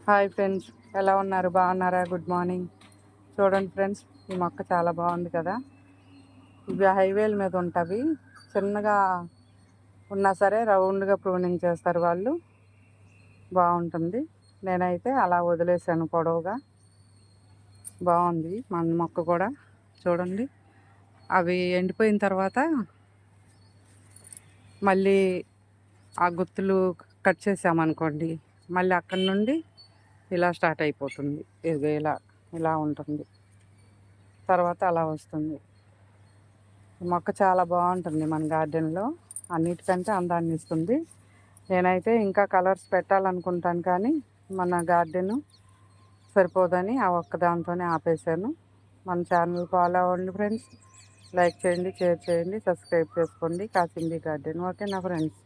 Hi friends, ఎలా ఉన్నారు? బాగున్నారా? Good morning. చూడండి ఫ్రెండ్స్, ఈ మొక్క చాలా బాగుంది కదా. ఇవి హైవేల మీద ఉంటవి, చిన్నగా ఉన్నా సరే రౌండ్గా ప్రూనింగ్ చేస్తారు వాళ్ళు. బాగుంటుంది. నేనైతే అలా వదిలేసాను పొడవుగా. బాగుంది మన మొక్క కూడా. చూడండి, అవి ఎండిపోయిన తర్వాత మళ్ళీ ఆ గుత్తులు కట్ చేసామనుకోండి, మళ్ళీ అక్కడి నుండి ఇలా స్టార్ట్ అయిపోతుంది. ఇది ఇలా ఇలా ఉంటుంది, తర్వాత అలా వస్తుంది. ఈ మొక్క చాలా బాగుంటుంది మన గార్డెన్లో. అన్నిటికంటే అందాన్ని ఇస్తుంది. నేనైతే ఇంకా కలర్స్ పెట్టాలనుకుంటాను, కానీ మన గార్డెన్ సరిపోదని ఆ ఒక్క దాంతోనే ఆపేసాను. మన ఛానల్ ఫాలో అవ్వండి ఫ్రెండ్స్. లైక్ చేయండి, షేర్ చేయండి, సబ్స్క్రైబ్ చేసుకోండి. కాసింది గార్డెన్. ఓకేనా ఫ్రెండ్స్?